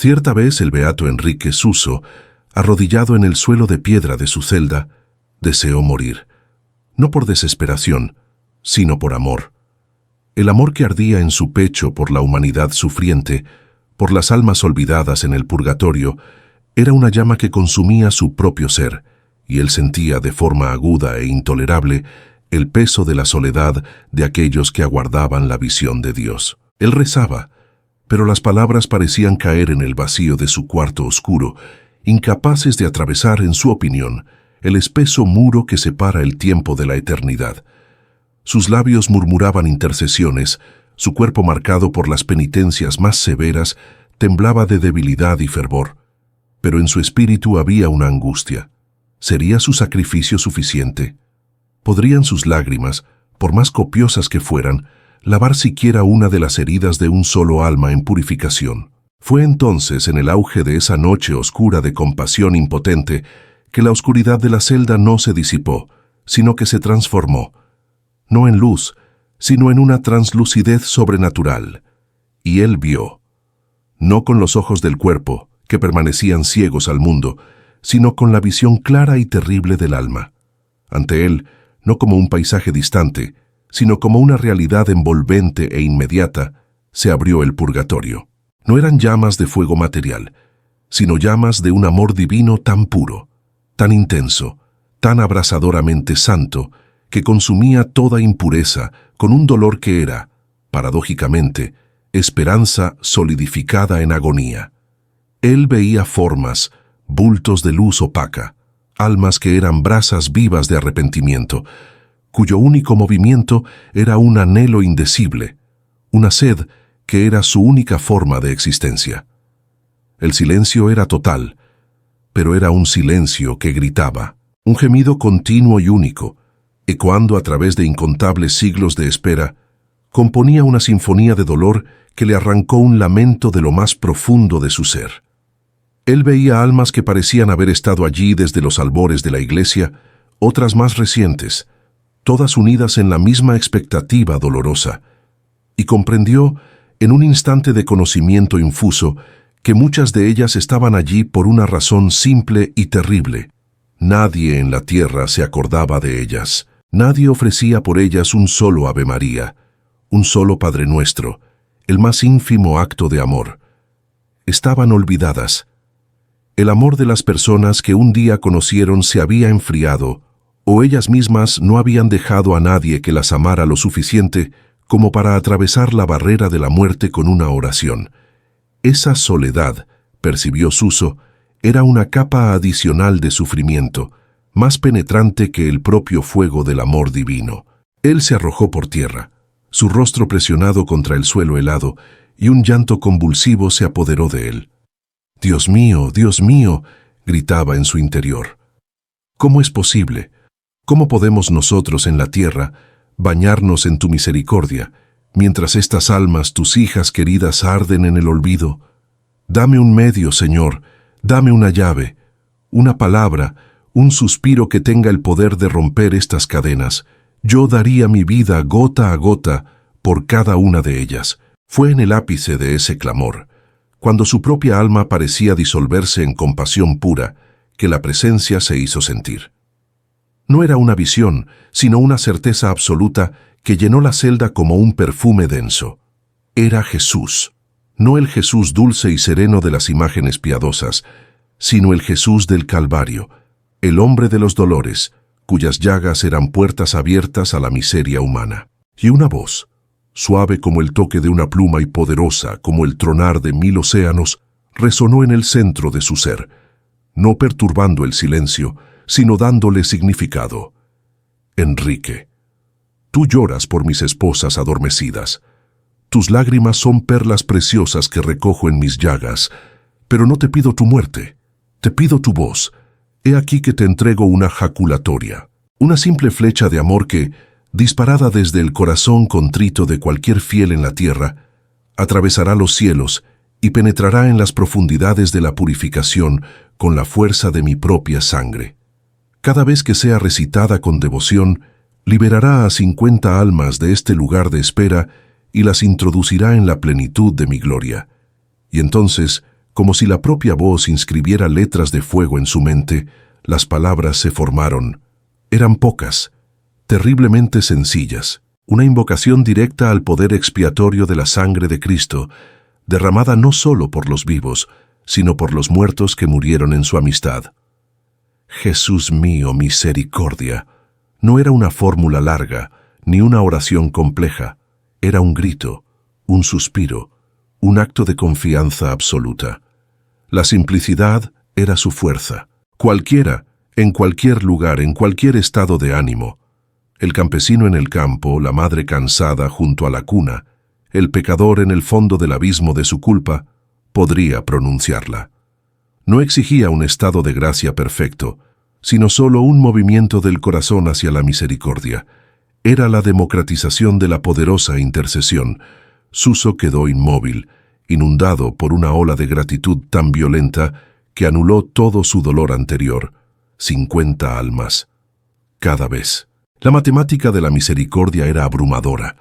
Cierta vez el beato Enrique Suso, arrodillado en el suelo de piedra de su celda, deseó morir, no por desesperación, sino por amor. El amor que ardía en su pecho por la humanidad sufriente, por las almas olvidadas en el purgatorio, era una llama que consumía su propio ser, y él sentía de forma aguda e intolerable el peso de la soledad de aquellos que aguardaban la visión de Dios. Él rezaba, pero las palabras parecían caer en el vacío de su cuarto oscuro, incapaces de atravesar, en su opinión, el espeso muro que separa el tiempo de la eternidad. Sus labios murmuraban intercesiones, su cuerpo marcado por las penitencias más severas temblaba de debilidad y fervor, pero en su espíritu había una angustia. ¿Sería su sacrificio suficiente? ¿Podrían sus lágrimas, por más copiosas que fueran, lavar siquiera una de las heridas de un solo alma en purificación? Fue entonces, en el auge de esa noche oscura de compasión impotente, que la oscuridad de la celda no se disipó, sino que se transformó, no en luz, sino en una translucidez sobrenatural. Y él vio, no con los ojos del cuerpo, que permanecían ciegos al mundo, sino con la visión clara y terrible del alma. Ante él, no como un paisaje distante, sino como una realidad envolvente e inmediata, se abrió el purgatorio. No eran llamas de fuego material, sino llamas de un amor divino tan puro, tan intenso, tan abrasadoramente santo, que consumía toda impureza con un dolor que era, paradójicamente, esperanza solidificada en agonía. Él veía formas, bultos de luz opaca, almas que eran brasas vivas de arrepentimiento, cuyo único movimiento era un anhelo indecible, una sed que era su única forma de existencia. El silencio era total, pero era un silencio que gritaba, un gemido continuo y único, ecoando a través de incontables siglos de espera, componía una sinfonía de dolor que le arrancó un lamento de lo más profundo de su ser. Él veía almas que parecían haber estado allí desde los albores de la iglesia, otras más recientes, todas unidas en la misma expectativa dolorosa, y comprendió, en un instante de conocimiento infuso, que muchas de ellas estaban allí por una razón simple y terrible. Nadie en la tierra se acordaba de ellas, nadie ofrecía por ellas un solo Ave María, un solo Padre Nuestro, el más ínfimo acto de amor. Estaban olvidadas. El amor de las personas que un día conocieron se había enfriado, o ellas mismas no habían dejado a nadie que las amara lo suficiente como para atravesar la barrera de la muerte con una oración. Esa soledad, percibió Suso, era una capa adicional de sufrimiento, más penetrante que el propio fuego del amor divino. Él se arrojó por tierra, su rostro presionado contra el suelo helado, y un llanto convulsivo se apoderó de él. Dios mío, gritaba en su interior. ¿Cómo es posible? ¿Cómo podemos nosotros en la tierra bañarnos en tu misericordia, mientras estas almas, tus hijas queridas, arden en el olvido? Dame un medio, Señor, dame una llave, una palabra, un suspiro que tenga el poder de romper estas cadenas. Yo daría mi vida gota a gota por cada una de ellas. Fue en el ápice de ese clamor, cuando su propia alma parecía disolverse en compasión pura, que la presencia se hizo sentir. No era una visión, sino una certeza absoluta que llenó la celda como un perfume denso. Era Jesús, no el Jesús dulce y sereno de las imágenes piadosas, sino el Jesús del Calvario, el hombre de los dolores, cuyas llagas eran puertas abiertas a la miseria humana. Y una voz, suave como el toque de una pluma y poderosa como el tronar de 1000 océanos, resonó en el centro de su ser, no perturbando el silencio, sino dándole significado. Enrique, tú lloras por mis esposas adormecidas. Tus lágrimas son perlas preciosas que recojo en mis llagas, pero no te pido tu muerte, te pido tu voz. He aquí que te entrego una jaculatoria, una simple flecha de amor que, disparada desde el corazón contrito de cualquier fiel en la tierra, atravesará los cielos y penetrará en las profundidades de la purificación con la fuerza de mi propia sangre. Cada vez que sea recitada con devoción, liberará a 50 almas de este lugar de espera y las introducirá en la plenitud de mi gloria. Y entonces, Como si la propia voz inscribiera letras de fuego en su mente, las palabras se formaron. Eran pocas, terriblemente sencillas, una invocación directa al poder expiatorio de la sangre de Cristo, derramada no solo por los vivos, sino por los muertos que murieron en su amistad. Jesús mío, misericordia. No era una fórmula larga, ni una oración compleja. Era un grito, un suspiro, un acto de confianza absoluta. La simplicidad era su fuerza. Cualquiera, en cualquier lugar, en cualquier estado de ánimo. El campesino en el campo, la madre cansada junto a la cuna, el pecador en el fondo del abismo de su culpa, podría pronunciarla. No exigía un estado de gracia perfecto, sino solo un movimiento del corazón hacia la misericordia. Era la democratización de la poderosa intercesión. Suso quedó inmóvil, inundado por una ola de gratitud tan violenta que anuló todo su dolor anterior. 50 almas. Cada vez. La matemática de la misericordia era abrumadora.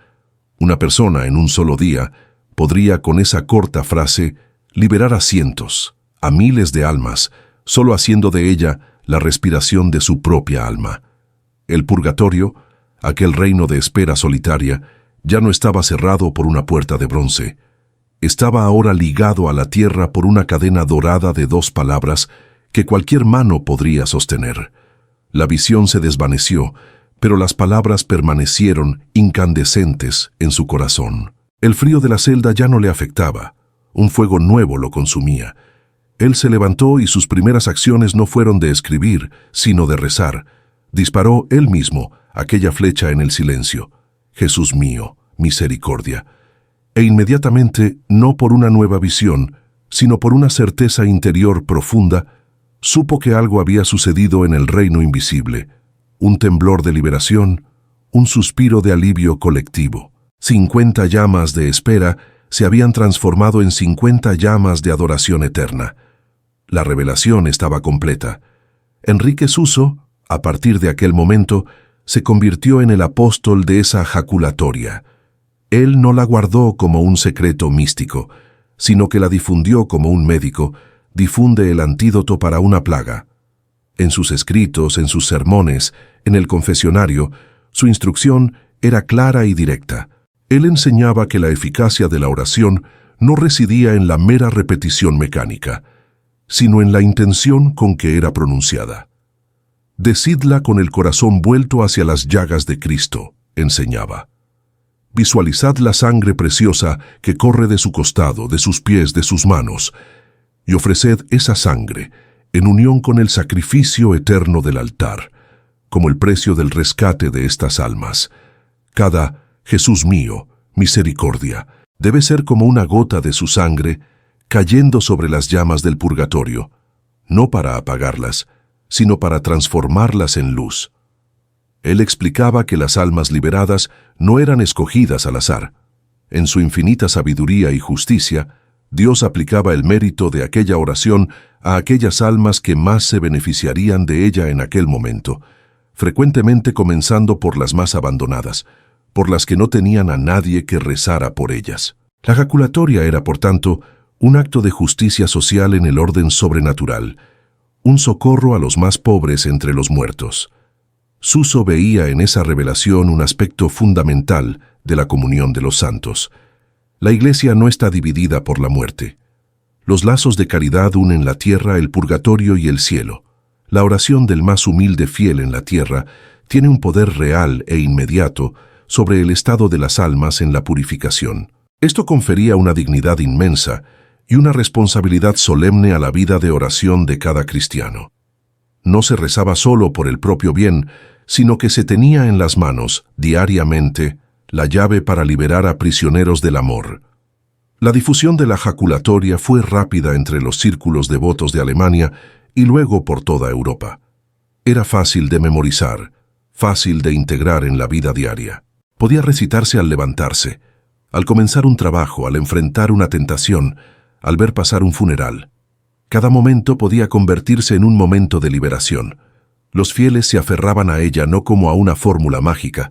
Una persona en un solo día podría, con esa corta frase, liberar a cientos, a miles de almas, solo haciendo de ella la respiración de su propia alma. El purgatorio, aquel reino de espera solitaria, ya no estaba cerrado por una puerta de bronce. Estaba ahora ligado a la tierra por una cadena dorada de 2 palabras que cualquier mano podría sostener. La visión se desvaneció, pero las palabras permanecieron incandescentes en su corazón. El frío de la celda ya no le afectaba. Un fuego nuevo lo consumía. Él se levantó y sus primeras acciones no fueron de escribir, sino de rezar. Disparó él mismo aquella flecha en el silencio. Jesús mío, misericordia. E inmediatamente, no por una nueva visión, sino por una certeza interior profunda, supo que algo había sucedido en el reino invisible. Un temblor de liberación, un suspiro de alivio colectivo. 50 llamas de espera se habían transformado en 50 llamas de adoración eterna. La revelación estaba completa. Enrique Suso, a partir de aquel momento, se convirtió en el apóstol de esa jaculatoria. Él no la guardó como un secreto místico, sino que la difundió como un médico difunde el antídoto para una plaga. En sus escritos, en sus sermones, en el confesionario, su instrucción era clara y directa. Él enseñaba que la eficacia de la oración no residía en la mera repetición mecánica, sino en la intención con que era pronunciada. Decidla con el corazón vuelto hacia las llagas de Cristo, enseñaba. Visualizad la sangre preciosa que corre de su costado, de sus pies, de sus manos, y ofreced esa sangre en unión con el sacrificio eterno del altar, como el precio del rescate de estas almas. Cada Jesús mío, misericordia, debe ser como una gota de su sangre cayendo sobre las llamas del purgatorio, no para apagarlas, sino para transformarlas en luz. Él explicaba que las almas liberadas no eran escogidas al azar. En su infinita sabiduría y justicia, Dios aplicaba el mérito de aquella oración a aquellas almas que más se beneficiarían de ella en aquel momento, frecuentemente comenzando por las más abandonadas, por las que no tenían a nadie que rezara por ellas. La jaculatoria era, por tanto, un acto de justicia social en el orden sobrenatural, un socorro a los más pobres entre los muertos. Suso veía en esa revelación un aspecto fundamental de la comunión de los santos. La Iglesia no está dividida por la muerte. Los lazos de caridad unen la tierra, el purgatorio y el cielo. La oración del más humilde fiel en la tierra tiene un poder real e inmediato sobre el estado de las almas en la purificación. Esto confería una dignidad inmensa y una responsabilidad solemne a la vida de oración de cada cristiano. No se rezaba solo por el propio bien, sino que se tenía en las manos, diariamente, la llave para liberar a prisioneros del amor. La difusión de la jaculatoria fue rápida entre los círculos devotos de Alemania y luego por toda Europa. Era fácil de memorizar, fácil de integrar en la vida diaria. Podía recitarse al levantarse, al comenzar un trabajo, al enfrentar una tentación, al ver pasar un funeral. Cada momento podía convertirse en un momento de liberación. Los fieles se aferraban a ella no como a una fórmula mágica,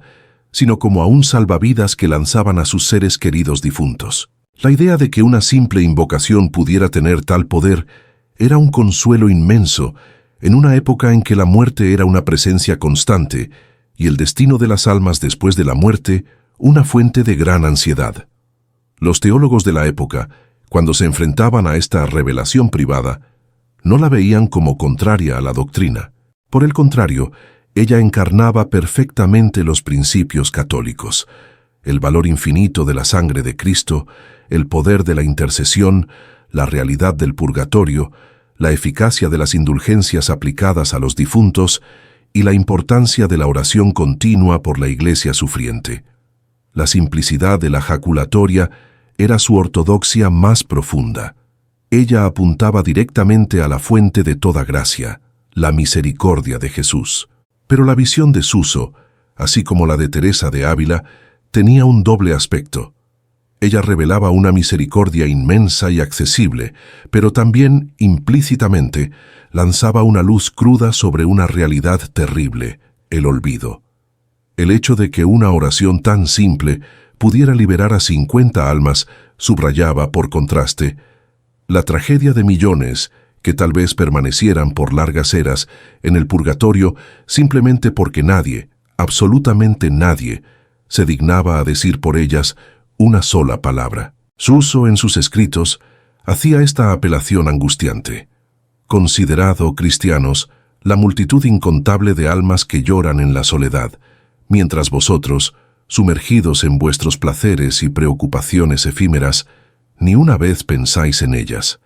sino como a un salvavidas que lanzaban a sus seres queridos difuntos. La idea de que una simple invocación pudiera tener tal poder era un consuelo inmenso en una época en que la muerte era una presencia constante y el destino de las almas después de la muerte una fuente de gran ansiedad. Los teólogos de la época, cuando se enfrentaban a esta revelación privada, no la veían como contraria a la doctrina. Por el contrario, ella encarnaba perfectamente los principios católicos, el valor infinito de la sangre de Cristo, el poder de la intercesión, la realidad del purgatorio, la eficacia de las indulgencias aplicadas a los difuntos y la importancia de la oración continua por la Iglesia sufriente. La simplicidad de la jaculatoria era su ortodoxia más profunda. Ella apuntaba directamente a la fuente de toda gracia, la misericordia de Jesús. Pero la visión de Suso, así como la de Teresa de Ávila, tenía un doble aspecto. Ella revelaba una misericordia inmensa y accesible, pero también, implícitamente, lanzaba una luz cruda sobre una realidad terrible, el olvido. El hecho de que una oración tan simple pudiera liberar a 50 almas subrayaba, por contraste, la tragedia de millones que tal vez permanecieran por largas eras en el purgatorio simplemente porque nadie, absolutamente nadie, se dignaba a decir por ellas una sola palabra. Suso, en sus escritos, hacía esta apelación angustiante. Considerad, oh cristianos, la multitud incontable de almas que lloran en la soledad, mientras vosotros, sumergidos en vuestros placeres y preocupaciones efímeras, ni una vez pensáis en ellas.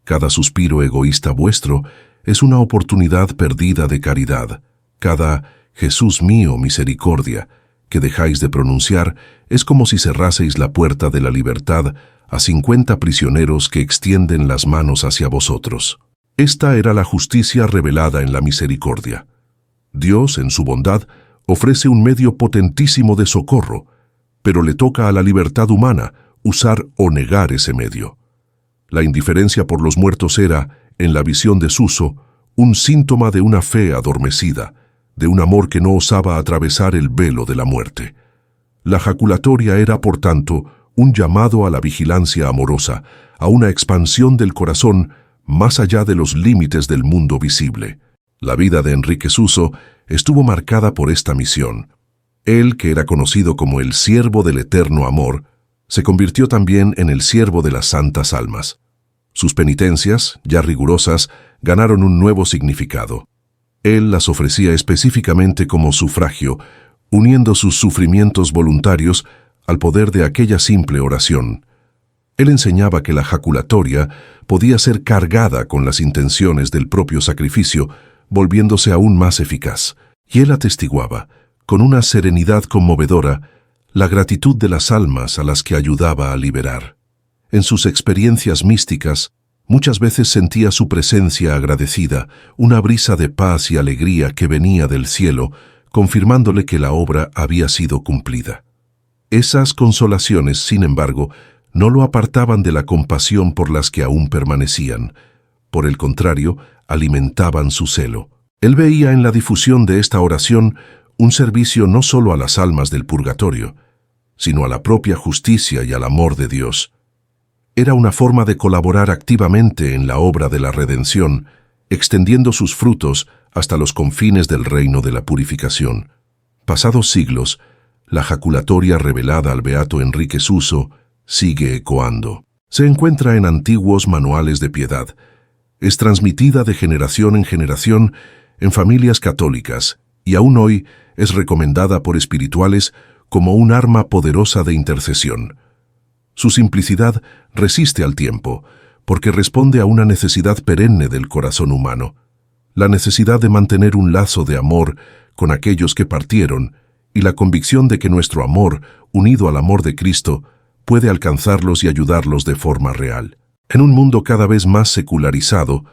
Cada suspiro egoísta vuestro es una oportunidad perdida de caridad. Cada Jesús mío, misericordia, que dejáis de pronunciar es como si cerraseis la puerta de la libertad a 50 prisioneros que extienden las manos hacia vosotros. Esta era la justicia revelada en la misericordia. Dios, en su bondad, ofrece un medio potentísimo de socorro, pero le toca a la libertad humana usar o negar ese medio. La indiferencia por los muertos era, en la visión de Suso, un síntoma de una fe adormecida, de un amor que no osaba atravesar el velo de la muerte. La jaculatoria era, por tanto, un llamado a la vigilancia amorosa, a una expansión del corazón más allá de los límites del mundo visible. La vida de Enrique Suso estuvo marcada por esta misión. Él, que era conocido como el siervo del eterno amor, se convirtió también en el siervo de las santas almas. Sus penitencias, ya rigurosas, ganaron un nuevo significado. Él las ofrecía específicamente como sufragio, uniendo sus sufrimientos voluntarios al poder de aquella simple oración. Él enseñaba que la jaculatoria podía ser cargada con las intenciones del propio sacrificio, volviéndose aún más eficaz. Y él atestiguaba, con una serenidad conmovedora, la gratitud de las almas a las que ayudaba a liberar. En sus experiencias místicas, muchas veces sentía su presencia agradecida, una brisa de paz y alegría que venía del cielo, confirmándole que la obra había sido cumplida. Esas consolaciones, sin embargo, no lo apartaban de la compasión por las que aún permanecían. Por el contrario, alimentaban su celo. Él veía en la difusión de esta oración un servicio no solo a las almas del purgatorio, sino a la propia justicia y al amor de Dios. Era una forma de colaborar activamente en la obra de la redención, extendiendo sus frutos hasta los confines del reino de la purificación. Pasados siglos, la jaculatoria revelada al beato Enrique Suso sigue ecoando. Se encuentra en antiguos manuales de piedad. Es transmitida de generación en generación en familias católicas y aún hoy es recomendada por espirituales como un arma poderosa de intercesión. Su simplicidad resiste al tiempo, porque responde a una necesidad perenne del corazón humano, la necesidad de mantener un lazo de amor con aquellos que partieron y la convicción de que nuestro amor, unido al amor de Cristo, puede alcanzarlos y ayudarlos de forma real. En un mundo cada vez más secularizado,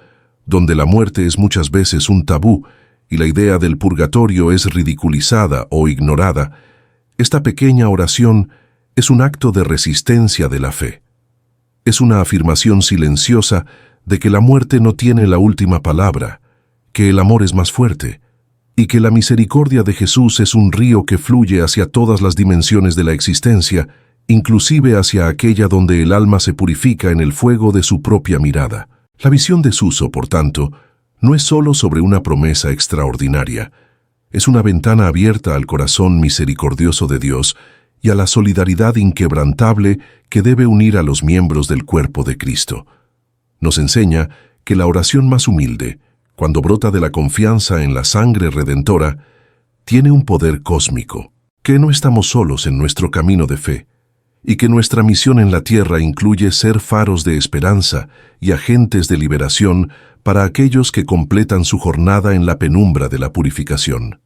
donde la muerte es muchas veces un tabú y la idea del purgatorio es ridiculizada o ignorada, esta pequeña oración es un acto de resistencia de la fe. Es una afirmación silenciosa de que la muerte no tiene la última palabra, que el amor es más fuerte, y que la misericordia de Jesús es un río que fluye hacia todas las dimensiones de la existencia, inclusive hacia aquella donde el alma se purifica en el fuego de su propia mirada. La visión de Suso, por tanto, no es sólo sobre una promesa extraordinaria, es una ventana abierta al corazón misericordioso de Dios y a la solidaridad inquebrantable que debe unir a los miembros del cuerpo de Cristo. Nos enseña que la oración más humilde, cuando brota de la confianza en la sangre redentora, tiene un poder cósmico, que no estamos solos en nuestro camino de fe, y que nuestra misión en la tierra incluye ser faros de esperanza y agentes de liberación para aquellos que completan su jornada en la penumbra de la purificación.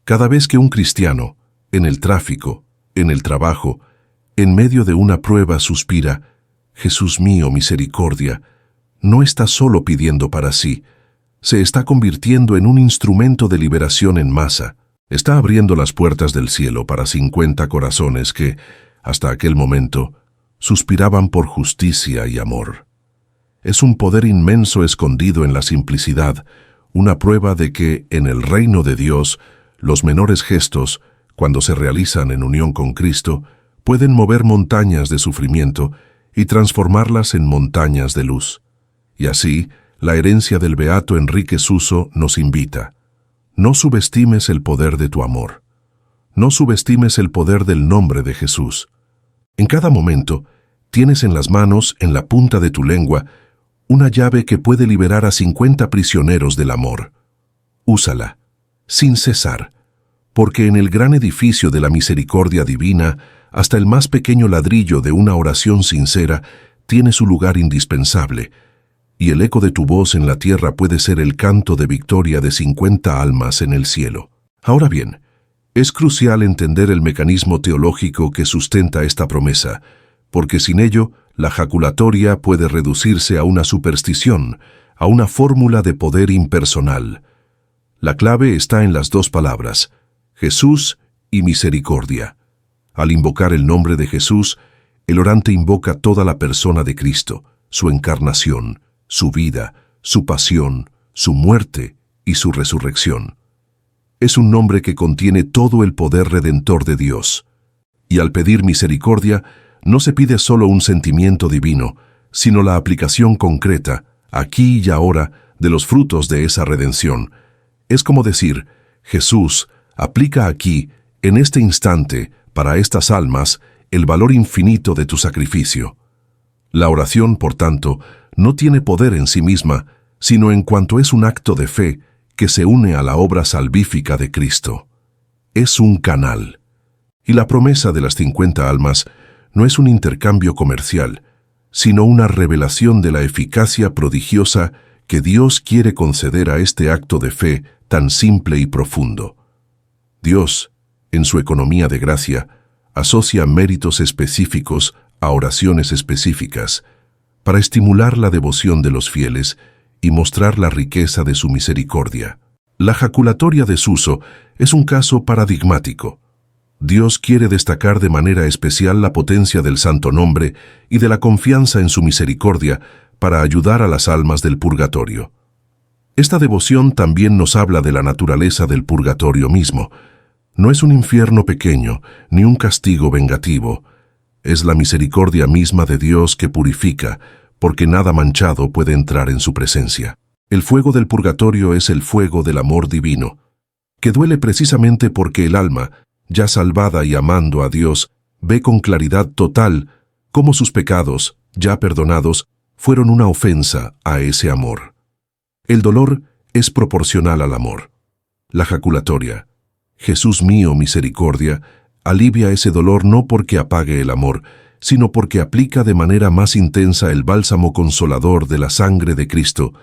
Cada vez que un cristiano, en el tráfico, en el trabajo, en medio de una prueba suspira, «Jesús mío, misericordia», no está solo pidiendo para sí, se está convirtiendo en un instrumento de liberación en masa, está abriendo las puertas del cielo para 50 corazones que, hasta aquel momento, suspiraban por justicia y amor. Es un poder inmenso escondido en la simplicidad, una prueba de que, en el reino de Dios, los menores gestos, cuando se realizan en unión con Cristo, pueden mover montañas de sufrimiento y transformarlas en montañas de luz. Y así, la herencia del beato Enrique Suso nos invita. No subestimes el poder de tu amor. No subestimes el poder del nombre de Jesús. En cada momento, tienes en las manos, en la punta de tu lengua, una llave que puede liberar a 50 prisioneros del amor. Úsala, sin cesar, porque en el gran edificio de la misericordia divina, hasta el más pequeño ladrillo de una oración sincera tiene su lugar indispensable, y el eco de tu voz en la tierra puede ser el canto de victoria de 50 almas en el cielo. Ahora bien, es crucial entender el mecanismo teológico que sustenta esta promesa, porque sin ello, la jaculatoria puede reducirse a una superstición, a una fórmula de poder impersonal. La clave está en las dos palabras, Jesús y misericordia. Al invocar el nombre de Jesús, el orante invoca toda la persona de Cristo, su encarnación, su vida, su pasión, su muerte y su resurrección. Es un nombre que contiene todo el poder redentor de Dios. Y al pedir misericordia, no se pide solo un sentimiento divino, sino la aplicación concreta, aquí y ahora, de los frutos de esa redención. Es como decir, Jesús, aplica aquí, en este instante, para estas almas, el valor infinito de tu sacrificio. La oración, por tanto, no tiene poder en sí misma, sino en cuanto es un acto de fe que se une a la obra salvífica de Cristo. Es un canal. Y la promesa de las 50 almas no es un intercambio comercial, sino una revelación de la eficacia prodigiosa que Dios quiere conceder a este acto de fe tan simple y profundo. Dios, en su economía de gracia, asocia méritos específicos a oraciones específicas, para estimular la devoción de los fieles y mostrar la riqueza de su misericordia. La jaculatoria de Suso es un caso paradigmático. Dios quiere destacar de manera especial la potencia del santo nombre y de la confianza en su misericordia para ayudar a las almas del purgatorio. Esta devoción también nos habla de la naturaleza del purgatorio mismo. No es un infierno pequeño, ni un castigo vengativo. Es la misericordia misma de Dios que purifica, porque nada manchado puede entrar en su presencia. El fuego del purgatorio es el fuego del amor divino, que duele precisamente porque el alma, ya salvada y amando a Dios, ve con claridad total cómo sus pecados, ya perdonados, fueron una ofensa a ese amor. El dolor es proporcional al amor. La jaculatoria, Jesús mío, misericordia, alivia ese dolor no porque apague el amor, sino porque aplica de manera más intensa el bálsamo consolador de la sangre de Cristo,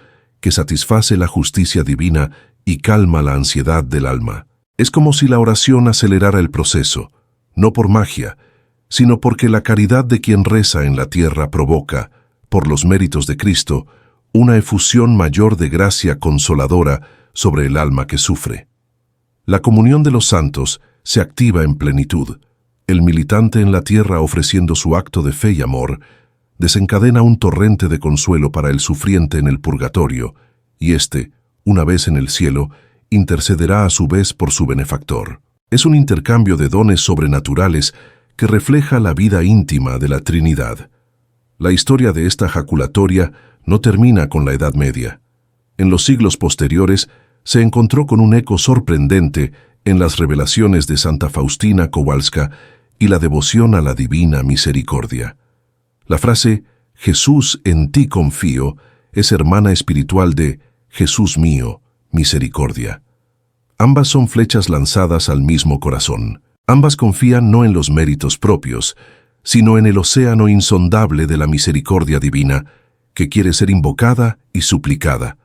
que satisface la justicia divina y calma la ansiedad del alma. Es como si la oración acelerara el proceso, no por magia, sino porque la caridad de quien reza en la tierra provoca, por los méritos de Cristo, una efusión mayor de gracia consoladora sobre el alma que sufre. La comunión de los santos se activa en plenitud. El militante en la tierra ofreciendo su acto de fe y amor, desencadena un torrente de consuelo para el sufriente en el purgatorio, y éste, una vez en el cielo, intercederá a su vez por su benefactor. Es un intercambio de dones sobrenaturales que refleja la vida íntima de la Trinidad. La historia de esta jaculatoria no termina con la Edad Media. En los siglos posteriores se encontró con un eco sorprendente en las revelaciones de Santa Faustina Kowalska y la devoción a la Divina Misericordia. La frase «Jesús, en ti confío» es hermana espiritual de «Jesús mío, misericordia». Ambas son flechas lanzadas al mismo corazón. Ambas confían no en los méritos propios, sino en el océano insondable de la misericordia divina, que quiere ser invocada y suplicada.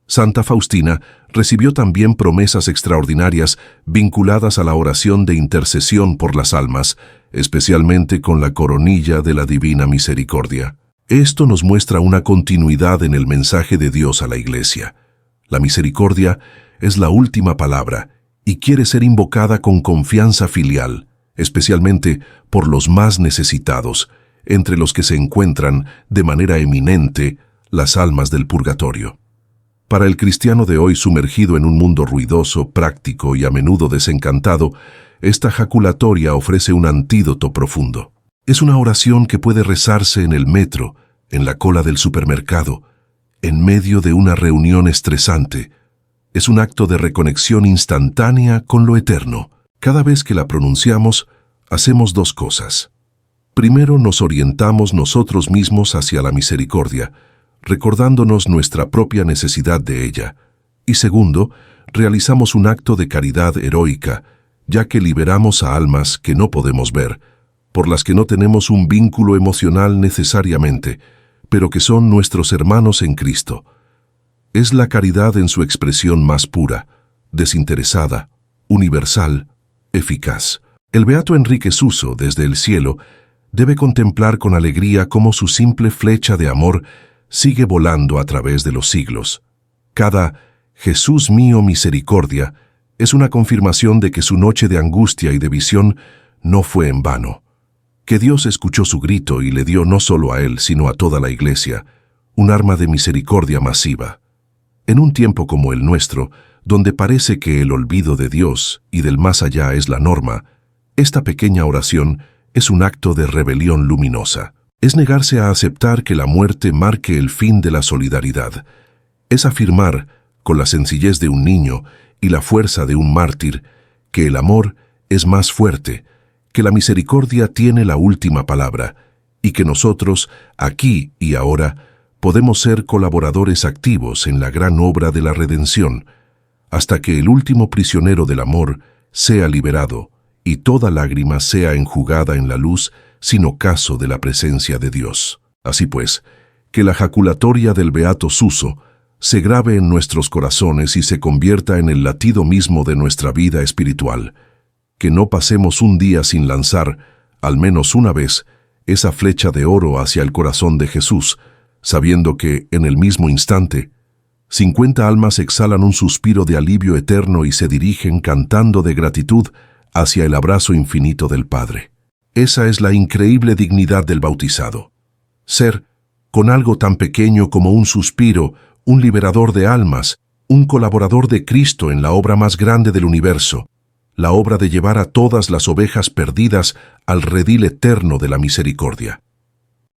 Santa Faustina recibió también promesas extraordinarias vinculadas a la oración de intercesión por las almas, especialmente con la coronilla de la Divina Misericordia. Esto nos muestra una continuidad en el mensaje de Dios a la Iglesia. La misericordia es la última palabra y quiere ser invocada con confianza filial, especialmente por los más necesitados, entre los que se encuentran de manera eminente las almas del purgatorio. Para el cristiano de hoy sumergido en un mundo ruidoso, práctico y a menudo desencantado, esta jaculatoria ofrece un antídoto profundo. Es una oración que puede rezarse en el metro, en la cola del supermercado, en medio de una reunión estresante. Es un acto de reconexión instantánea con lo eterno. Cada vez que la pronunciamos, hacemos dos cosas. Primero, nos orientamos nosotros mismos hacia la misericordia, recordándonos nuestra propia necesidad de ella. Y segundo, realizamos un acto de caridad heroica, ya que liberamos a almas que no podemos ver, por las que no tenemos un vínculo emocional necesariamente, pero que son nuestros hermanos en Cristo. Es la caridad en su expresión más pura, desinteresada, universal, eficaz. El beato Enrique Suso, desde el cielo, debe contemplar con alegría cómo su simple flecha de amor sigue volando a través de los siglos. Cada «Jesús mío, misericordia» es una confirmación de que su noche de angustia y de visión no fue en vano, que Dios escuchó su grito y le dio no solo a él, sino a toda la Iglesia, un arma de misericordia masiva. En un tiempo como el nuestro, donde parece que el olvido de Dios y del más allá es la norma, esta pequeña oración es un acto de rebelión luminosa. Es negarse a aceptar que la muerte marque el fin de la solidaridad. Es afirmar, con la sencillez de un niño y la fuerza de un mártir, que el amor es más fuerte, que la misericordia tiene la última palabra, y que nosotros, aquí y ahora, podemos ser colaboradores activos en la gran obra de la redención, hasta que el último prisionero del amor sea liberado y toda lágrima sea enjugada en la luz sin ocaso de la presencia de Dios. Así pues, que la jaculatoria del beato Suso se grabe en nuestros corazones y se convierta en el latido mismo de nuestra vida espiritual. Que no pasemos un día sin lanzar, al menos una vez, esa flecha de oro hacia el corazón de Jesús, sabiendo que, en el mismo instante, 50 almas exhalan un suspiro de alivio eterno y se dirigen cantando de gratitud hacia el abrazo infinito del Padre. Esa es la increíble dignidad del bautizado. Ser, con algo tan pequeño como un suspiro, un liberador de almas, un colaborador de Cristo en la obra más grande del universo, la obra de llevar a todas las ovejas perdidas al redil eterno de la misericordia.